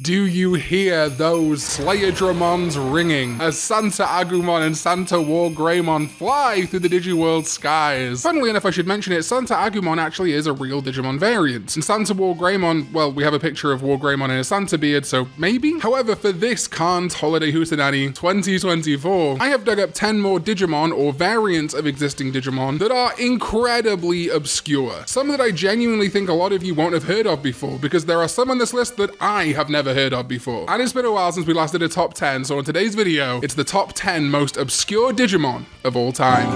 Do you hear those Slayerdramons ringing as Santa Agumon and Santa Wargreymon fly through the Digiworld skies? Funnily enough, I should mention it, Santa Agumon actually is a real Digimon variant. And Santa Wargreymon, well, we have a picture of Wargreymon in a Santa beard, so maybe? However, for this Karn's Holiday Hootenanny 2024, I have dug up 10 more Digimon or variants of existing Digimon that are incredibly obscure. Some that I genuinely think a lot of you won't have heard of before, because there are some on this list that I have never heard of before. And it's been a while since we last did a top 10, so in today's video, it's the top 10 most obscure Digimon of all time.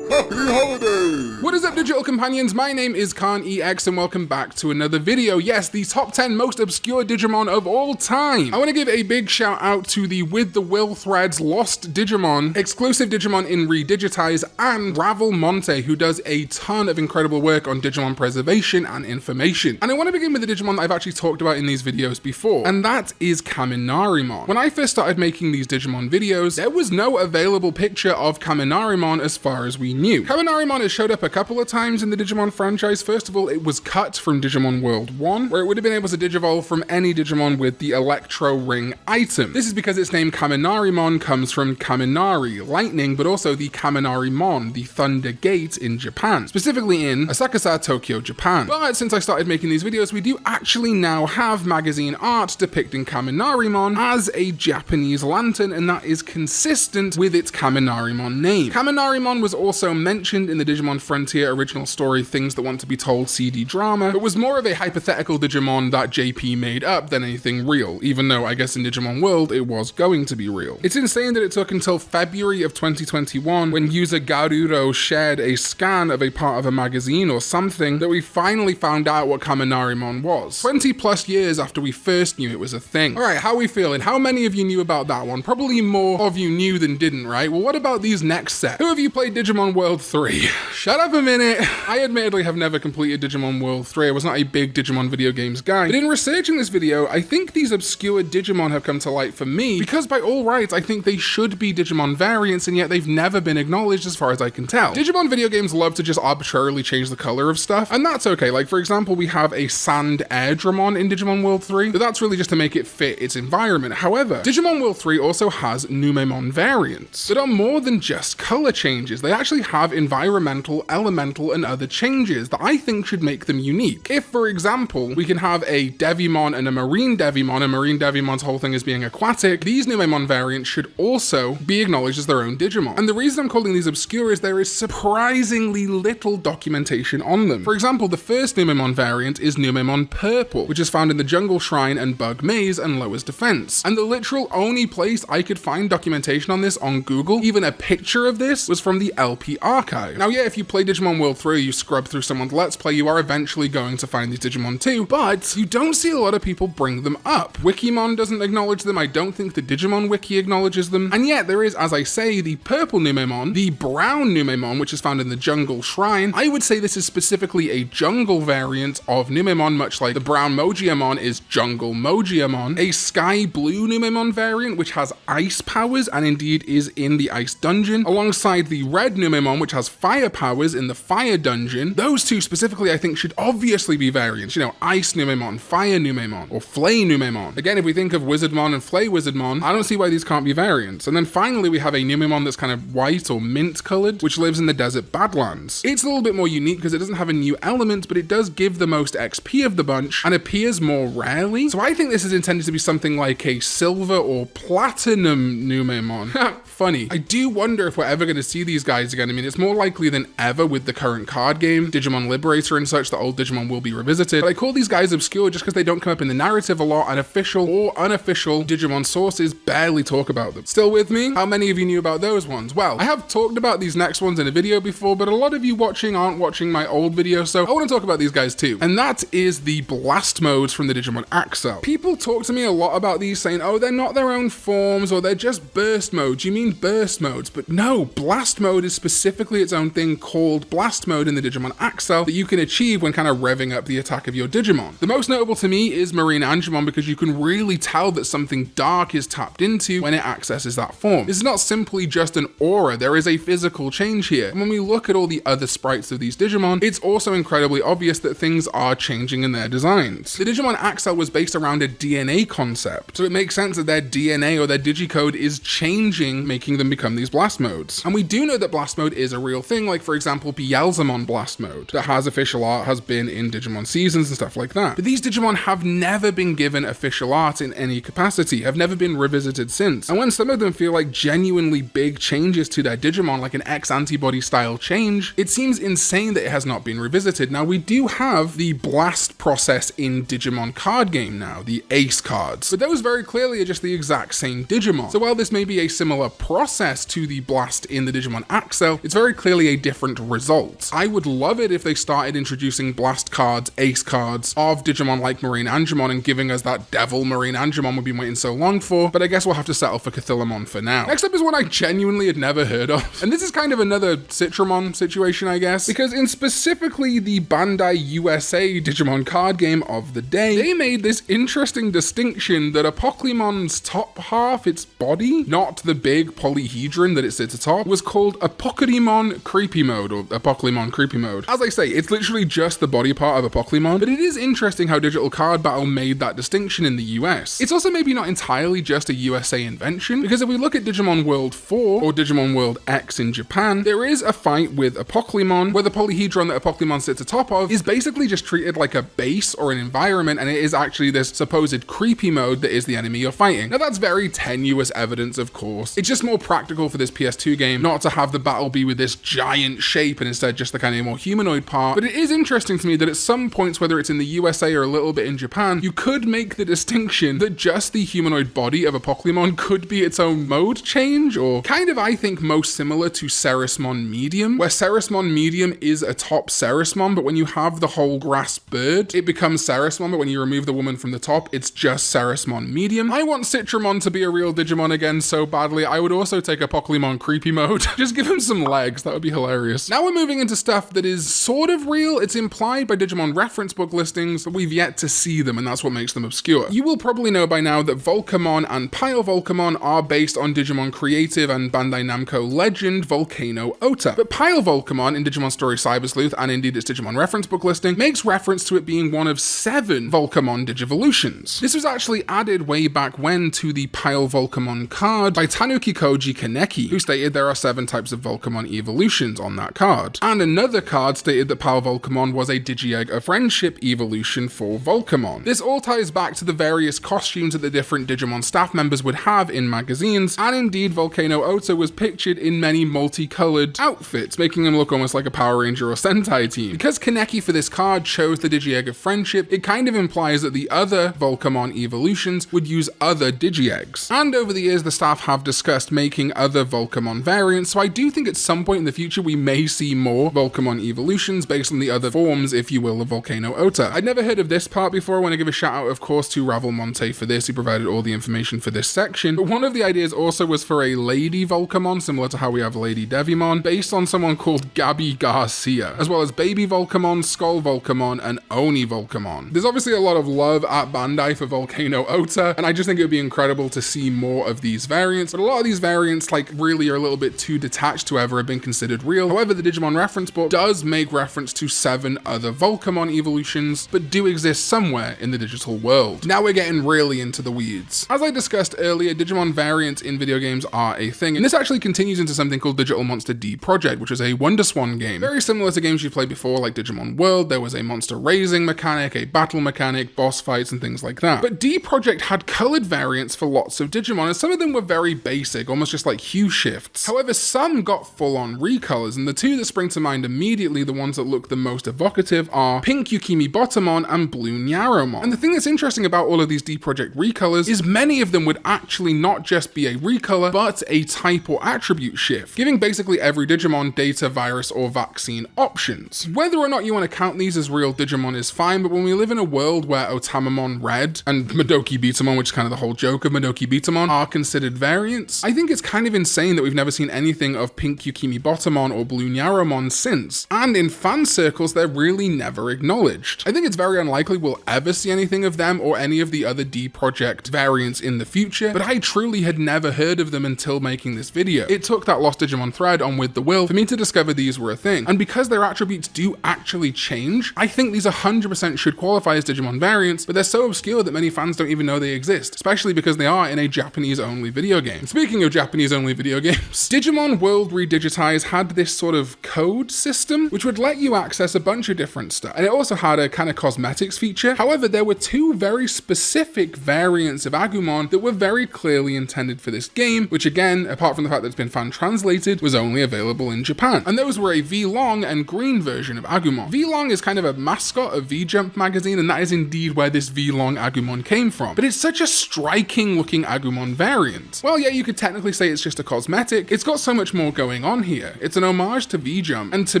Happy holidays! What is up, digital companions? My name is Karn EX and welcome back to another video. Yes, the top 10 most obscure Digimon of all time. I want to give a big shout out to the With the Will Threads Lost Digimon, exclusive Digimon in Digitize, and Ravel Monte, who does a ton of incredible work on Digimon preservation and information. And I want to begin with the Digimon that I've actually talked about in these videos before, and that is Kaminarimon. When I first started making these Digimon videos, there was no available picture of Kaminarimon as far as we knew. Kaminarimon has showed up a couple of times in the Digimon franchise. First of all, it was cut from Digimon World 1, where it would have been able to digivolve from any Digimon with the Electro Ring item. This is because its name Kaminarimon comes from Kaminari, lightning, but also the Kaminarimon, the Thunder Gate in Japan, specifically in Asakusa, Tokyo, Japan. But since I started making these videos, we do actually now have magazine art depicting Kaminarimon as a Japanese lantern, and that is consistent with its Kaminarimon name. Kaminarimon was also mentioned in the Digimon Frontier original story Things That Want to Be Told CD drama, but was more of a hypothetical Digimon that JP made up than anything real, even though I guess in Digimon World it was going to be real. It's insane that it took until February of 2021, when user Garuro shared a scan of a part of a magazine or something, that we finally found out what Kaminarimon was. 20 plus years after we first knew it was a thing. Alright, how are we feeling? How many of you knew about that one? Probably more of you knew than didn't, right? Well, what about these next set? Who of you played Digimon World 3? Shut up a minute. I admittedly have never completed Digimon World 3. I was not a big Digimon video games guy. But in researching this video, I think these obscure Digimon have come to light for me because by all rights, I think they should be Digimon variants, and yet they've never been acknowledged as far as I can tell. Digimon video games love to just arbitrarily change the color of stuff, and that's okay. Like, for example, we have a Sand Airdramon in Digimon World 3, but that's really just to make it fit its environment. However, Digimon World 3 also has Numemon variants that are more than just color changes. They actually have environmental, elemental, and other changes that I think should make them unique. If, for example, we can have a Devimon and a Marine Devimon's whole thing is being aquatic, these Numemon variants should also be acknowledged as their own Digimon. And the reason I'm calling these obscure is there is surprisingly little documentation on them. For example, the first Numemon variant is Numemon Purple, which is found in the Jungle Shrine and Bug Maze and Lower's Defense. And the literal only place I could find documentation on this on Google, even a picture of this, was from the LP archive. Now, yeah, if you play Digimon World 3, you scrub through someone's Let's Play, you are eventually going to find these Digimon too, but you don't see a lot of people bring them up. Wikimon doesn't acknowledge them, I don't think the Digimon Wiki acknowledges them, and yet there is, as I say, the purple Numemon, the brown Numemon, which is found in the Jungle Shrine. I would say this is specifically a jungle variant of Numemon, much like the brown Mogiamon is Jungle Mogiamon, a sky blue Numemon variant, which has ice powers and indeed is in the ice dungeon, alongside the red Numemon, which has fire powers in the fire dungeon. Those two specifically I think should obviously be variants, you know, Ice Numemon, Fire Numemon, or Flay Numemon. Again, if we think of Wizardmon and Flay Wizardmon, I don't see why these can't be variants. And then finally we have a Numemon that's kind of white or mint colored, which lives in the desert Badlands. It's a little bit more unique because it doesn't have a new element, but it does give the most XP of the bunch and appears more rarely. So I think this is intended to be something like a silver or platinum Numemon. Funny. I do wonder if we're ever going to see these guys again. I mean, it's more likely than ever with the current card game, Digimon Liberator and such, that old Digimon will be revisited. But I call these guys obscure just because they don't come up in the narrative a lot, and official or unofficial Digimon sources barely talk about them. Still with me? How many of you knew about those ones? Well, I have talked about these next ones in a video before, but a lot of you watching aren't watching my old video, so I want to talk about these guys too. And that is the blast modes from the Digimon Axel. People talk to me a lot about these saying, oh, they're not their own forms, or they're just burst modes. You mean burst modes? But no, blast mode is specifically its own thing called Blast Mode in the Digimon Accel that you can achieve when kind of revving up the attack of your Digimon. The most notable to me is Marine Angemon, because you can really tell that something dark is tapped into when it accesses that form. This is not simply just an aura, there is a physical change here. And when we look at all the other sprites of these Digimon, it's also incredibly obvious that things are changing in their designs. The Digimon Accel was based around a DNA concept, so it makes sense that their DNA or their digicode is changing, making them become these blast modes. And we do know that blast mode is a real thing, like for example Beelzemon blast mode that has official art, has been in Digimon seasons and stuff like that. But these Digimon have never been given official art in any capacity, have never been revisited since. And when some of them feel like genuinely big changes to their Digimon, like an X antibody style change, it seems insane that it has not been revisited. Now we do have the blast process in Digimon card game now, the Ace cards, but those very clearly are just the exact same Digimon. So while this may be a similar process to the blast in the Digimon Accel, it's very clearly a different result. I would love it if they started introducing blast cards, Ace cards of Digimon like Marine Angemon and giving us that devil Marine Angemon we've been waiting so long for, but I guess we'll have to settle for Cathilamon for now. Next up is one I genuinely had never heard of, and this is kind of another Citramon situation, I guess, because in specifically the Bandai USA Digimon card game of the day, they made this interesting distinction that Apoclymon's top half, its body, not the big polyhedron that it sits atop, was called Apoclymon Creepy Mode, or Apoklymon Creepy Mode. As I say, it's literally just the body part of Apoklymon, but it is interesting how Digital Card Battle made that distinction in the US. It's also maybe not entirely just a USA invention, because if we look at Digimon World 4, or Digimon World X in Japan, there is a fight with Apoklymon, where the polyhedron that Apoklymon sits atop of is basically just treated like a base or an environment, and it is actually this supposed creepy mode that is the enemy you're fighting. Now that's very tenuous evidence, of course. It's just more practical for this PS2 game not to have the battle be with this giant shape and instead just the kind of more humanoid part. But it is interesting to me that at some points, whether it's in the USA or a little bit in Japan, you could make the distinction that just the humanoid body of Apoklymon could be its own mode change, or kind of, I think, most similar to Ceresmon Medium, where Ceresmon Medium is a top Ceresmon, but when you have the whole grass bird, it becomes Ceresmon, but when you remove the woman from the top, it's just Ceresmon Medium. I want Citramon to be a real Digimon again so badly. I would also take Apoklymon Creepy Mode. Just give him some legs, that would be hilarious. Now we're moving into stuff that is sort of real. It's implied by Digimon reference book listings, but we've yet to see them, and that's what makes them obscure. You will probably know by now that Volcamon and Pile Volcamon are based on Digimon Creative and Bandai Namco legend Volcano Ota. But Pile Volcamon in Digimon Story Cyber Sleuth, and indeed its Digimon reference book listing, makes reference to it being one of 7 Volcamon Digivolutions. This was actually added way back when to the Pile Volcamon card by Tanuki Koji Kaneki, who stated there are 7 types of Volcamon evolutions on that card. And another card stated that Pile Volcamon was a Digi-Egg of Friendship evolution for Volcamon. This all ties back to the various costumes that the different Digimon staff members would have in magazines, and indeed Volcano Ota was pictured in many multicolored outfits, making him look almost like a Power Ranger or Sentai team. Because Kaneki for this card chose the Digi-Egg of Friendship, it kind of implies that the other Volcamon evolutions would use other Digi-Eggs. And over the years, the staff have discussed making other Volcamon variants, so I do think at some point in the future we may see more Volcamon evolutions based on the other forms, if you will, of Volcano Ota. I'd never heard of this part before. I want to give a shout out, of course, to Ravel Monte for this. He provided all the information for this section. But one of the ideas also was for a Lady Volcamon, similar to how we have Lady Devimon, based on someone called Gabby Garcia, as well as Baby Volcamon, Skull Volcamon, and Oni Volcamon. There's obviously a lot of love at Bandai for Volcano Ota, and I just think it would be incredible to see more of these variants, but a lot of these variants like really are a little bit too detached to ever have been considered real. However, the Digimon reference book does make reference to 7 other Volcamon evolutions, but do exist somewhere in the digital world. Now we're getting really into the weeds. As I discussed earlier, Digimon variants in video games are a thing, and this actually continues into something called Digital Monster D Project, which is a WonderSwan game. Very similar to games you've played before, like Digimon World. There was a monster raising mechanic, a battle mechanic, boss fights, and things like that. But D Project had colored variants for lots of Digimon, and some of them were very basic, almost just like hue shifts. However, some got full-on recolors, and the 2 that spring to mind immediately, the ones that look the most evocative, are Pink Yukimi Bottomon and Blue Nyaromon. And the thing that's interesting about all of these D Project recolors is many of them would actually not just be a recolor, but a type or attribute shift, giving basically every Digimon data, virus, or vaccine options. Whether or not you want to count these as real Digimon is fine, but when we live in a world where Otamamon Red and Madoki Beatamon, which is kind of the whole joke of Madoki Beatamon, are considered variants, I think it's kind of insane that we've never seen anything of Pink Yukimi Bottomon or Blue Lunyaromon since, and in fan circles they're really never acknowledged. I think it's very unlikely we'll ever see anything of them or any of the other D Project variants in the future, but I truly had never heard of them until making this video. It took that Lost Digimon thread on With the Will for me to discover these were a thing, and because their attributes do actually change, I think these 100% should qualify as Digimon variants, but they're so obscure that many fans don't even know they exist, especially because they are in a Japanese-only video game. Speaking of Japanese-only video games, Digimon World Redigitize had this sort of code system, which would let you access a bunch of different stuff, and it also had a kind of cosmetics feature. However, there were two very specific variants of Agumon that were very clearly intended for this game, which again, apart from the fact that it's been fan-translated, was only available in Japan. And those were a V-Long and green version of Agumon. V-Long is kind of a mascot of V-Jump magazine, and that is indeed where this V-Long Agumon came from. But it's such a striking-looking Agumon variant. Well, yeah, you could technically say it's just a cosmetic. It's got so much more going on here. It's an homage to V-Jump, and to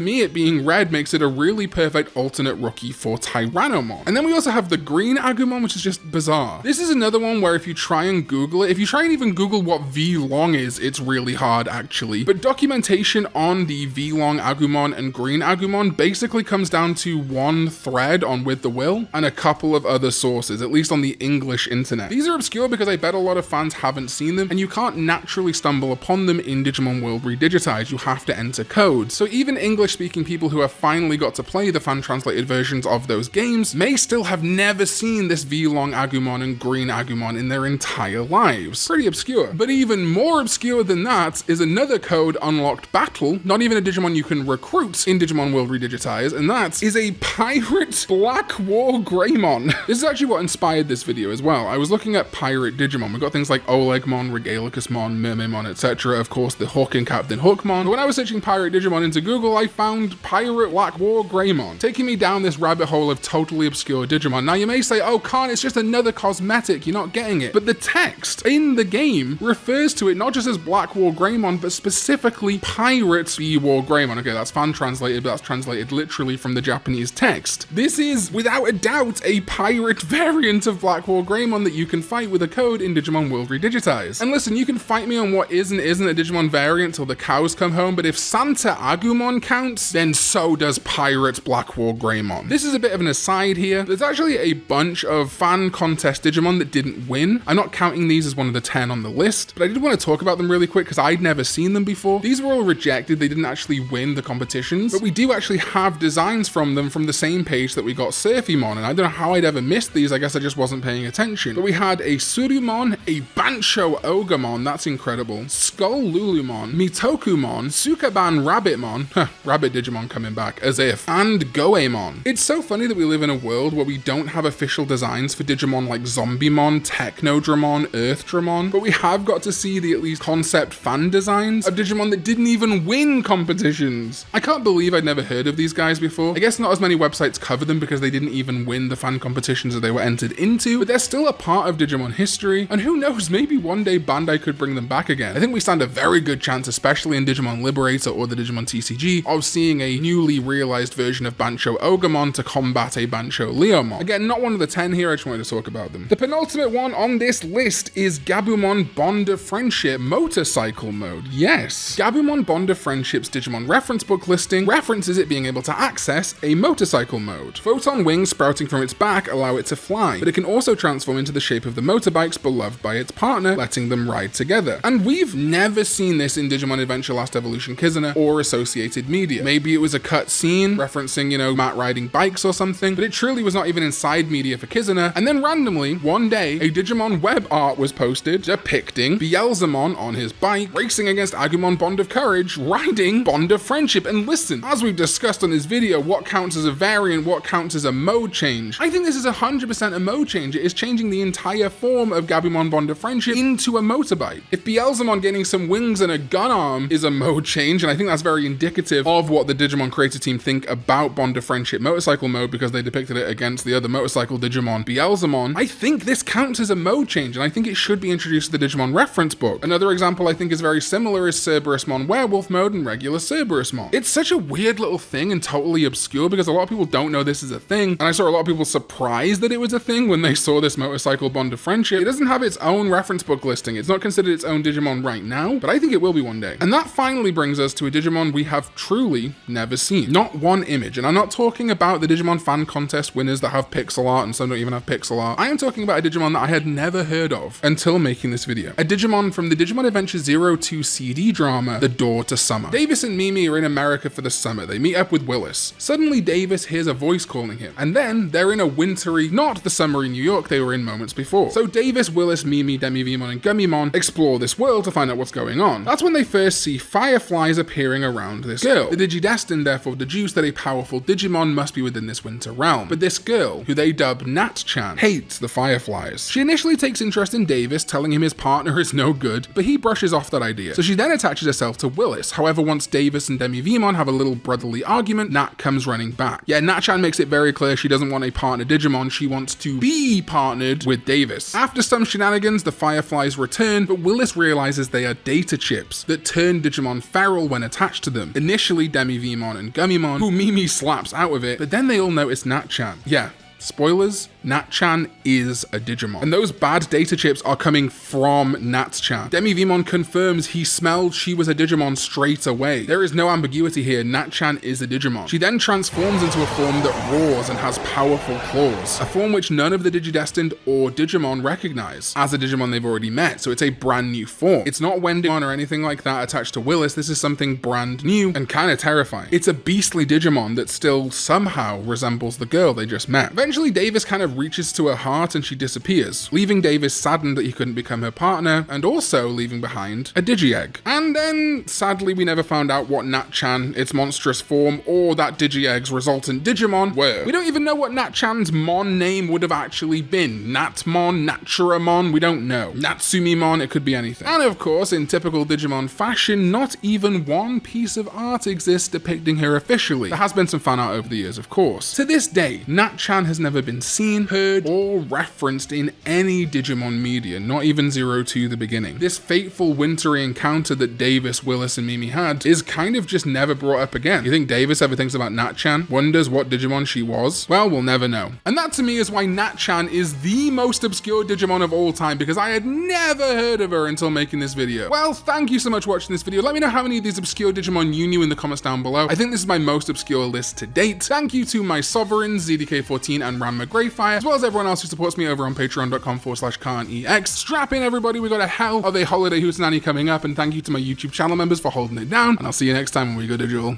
me, it being red makes it a really perfect alternate rookie for Tyrannomon. And then we also have the green Agumon, which is just bizarre. This is another one where if you try and Google it, if you try and even Google what V-Long is, it's really hard actually. But documentation on the V-Long Agumon and green Agumon basically comes down to one thread on With the Will and a couple of other sources, at least on the English internet. These are obscure because I bet a lot of fans haven't seen them, and you can't naturally stumble upon them in Digimon World Redigitize. You have to enter codes. So even English-speaking people who have finally got to play the fan-translated versions of those games may still have never seen this V-Long Agumon and green Agumon in their entire lives. Pretty obscure. But even more obscure than that is another code unlocked battle, not even a Digimon you can recruit in Digimon World Redigitize, and that is a pirate Black War Greymon. This is actually what inspired this video as well. I was looking at pirate Digimon. We've got things like Olegmon, Regalicusmon, Mermaimon, etc. Of course, the Hook and Captain Hookmon. But when I was searching pirate Digimon into Google, I found pirate Black War Greymon, taking me down this rabbit hole of totally obscure Digimon. Now you may say, oh, Karn, it's just another cosmetic, you're not getting it. But the text in the game refers to it not just as Black War Greymon, but specifically Pirate B War Greymon. Okay, that's fan translated, but that's translated literally from the Japanese text. This is, without a doubt, a pirate variant of Black War Greymon that you can fight with a code in Digimon World Redigitize. And listen, you can fight me on what is and isn't a Digimon variant till the cows come home, but if Santa Agumon counts, then so does Pirate Black War Greymon. This is a bit of an aside here. There's actually a bunch of fan contest Digimon that didn't win. I'm not counting these as one of the 10 on the list, but I did want to talk about them really quick because I'd never seen them before. These were all rejected. They didn't actually win the competitions, but we do actually have designs from them from the same page that we got Surfymon, and I don't know how I'd ever missed these. I guess I just wasn't paying attention. But we had a Surumon, a Bancho Ogamon, that's incredible, Skull Lulumon, Mitokumon, Sukaban Rabbitmon, Rabbit Digimon coming back, as if, and Goemon. It's so funny that we live in a world where we don't have official designs for Digimon like Zombiemon, Technodramon, Earthdramon, but we have got to see the at least concept fan designs of Digimon that didn't even win competitions. I can't believe I'd never heard of these guys before. I guess not as many websites cover them because they didn't even win the fan competitions that they were entered into, but they're still a part of Digimon history, and who knows, maybe one day Bandai could bring them back again. I think we stand a very good chance, especially in Digimon Liberator or the Digimon TCG, of seeing a newly realized version of Bancho Ogamon to combat a Bancho Leomon. Again, not one of the 10 here, I just wanted to talk about them. The penultimate one on this list is Gabumon Bond of Friendship Motorcycle Mode. Yes, Gabumon Bond of Friendship's Digimon reference book listing references it being able to access a motorcycle mode. Photon wings sprouting from its back allow it to fly, but it can also transform into the shape of the motorbikes beloved by its partner, letting them ride together. And we've never seen this in Digimon Adventure Last Evolution Kizuna or associated media. Maybe it was a cut scene referencing, you know, Matt riding bikes or something, but it truly was not even inside media for Kizuna. And then randomly, one day, a Digimon web art was posted depicting Beelzemon on his bike, racing against Agumon Bond of Courage, riding Bond of Friendship. And listen, as we've discussed on this video, what counts as a variant, what counts as a mode change. I think this is 100% a mode change. It is changing the entire form of Gabumon Bond of Friendship into a motorbike. If Beelzemon getting some wings and a gun arm is a mode change, and I think that's very indicative of what the Digimon creator team think about Bond of Friendship motorcycle mode because they depicted it against the other motorcycle Digimon, Beelzemon, I think this counts as a mode change, and I think it should be introduced to the Digimon reference book. Another example I think is very similar is Cerberusmon Werewolf mode and regular Cerberusmon. It's such a weird little thing and totally obscure because a lot of people don't know this is a thing, and I saw a lot of people surprised that it was a thing when they saw this motorcycle Bond of Friendship. It doesn't have its own reference book listing. It's not considered its own Digimon right now, but I think it will be one day. And that finally brings us to a Digimon we have truly never seen. Not one image. And I'm not talking about the Digimon fan contest winners that have pixel art and some don't even have pixel art. I am talking about a Digimon that I had never heard of until making this video. A Digimon from the Digimon Adventure 02 CD drama, The Door to Summer. Davis and Mimi are in America for the summer. They meet up with Willis. Suddenly Davis hears a voice calling him. And then they're in a wintry, not the summery New York they were in moments before. So Davis, Willis, Mimi, Demivimon, and Gummimon explore this world to find out what's going on. That's when they first see fireflies appearing around this girl. The Digidestined therefore deduce that a powerful Digimon must be within this winter realm. But this girl, who they dub Nat-chan, hates the fireflies. She initially takes interest in Davis, telling him his partner is no good, but he brushes off that idea. So she then attaches herself to Willis. However, once Davis and Demivimon have a little brotherly argument, Nat comes running back. Yeah, Nat-chan makes it very clear she doesn't want a partner Digimon, she wants to be partnered with Davis. After some shenanigans, the fireflies return, but Willis realizes they are data chips that turn Digimon feral when attached to them. Initially Demivimon and Gummimon, who Mimi slaps out of it, but then they all notice Nat-chan. Yeah. Spoilers, Nat-chan is a Digimon. And those bad data chips are coming from Nat-chan. Demivimon confirms he smelled she was a Digimon straight away. There is no ambiguity here, Nat-chan is a Digimon. She then transforms into a form that roars and has powerful claws. A form which none of the Digidestined or Digimon recognize as a Digimon they've already met, so it's a brand new form. It's not Wendimon or anything like that attached to Willis, this is something brand new and kind of terrifying. It's a beastly Digimon that still somehow resembles the girl they just met. Eventually, Davis kind of reaches to her heart and she disappears, leaving Davis saddened that he couldn't become her partner, and also leaving behind a Digi-Egg. And then, sadly, we never found out what Nat-chan, its monstrous form, or that Digi-Egg's resultant Digimon were. We don't even know what Nat-chan's Mon name would have actually been. Natmon, Naturamon, we don't know. Natsumimon, it could be anything. And of course, in typical Digimon fashion, not even one piece of art exists depicting her officially. There has been some fan art over the years, of course. To this day, Nat-chan has never been seen, heard, or referenced in any Digimon media, not even 02 the beginning. This fateful wintry encounter that Davis, Willis, and Mimi had is kind of just never brought up again. You think Davis ever thinks about Nat-chan? Wonders what Digimon she was? Well, we'll never know. And that to me is why Nat-chan is the most obscure Digimon of all time, because I had never heard of her until making this video. Well, thank you so much for watching this video. Let me know how many of these obscure Digimon you knew in the comments down below. I think this is my most obscure list to date. Thank you to my sovereigns, ZDK14 and Ram Greyfire, as well as everyone else who supports me over on patreon.com/Karn EX. Strap in, everybody, we got a hell of a holiday hootenanny coming up, and thank you to my YouTube channel members for holding it down, and I'll see you next time when we go digital.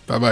Bye bye.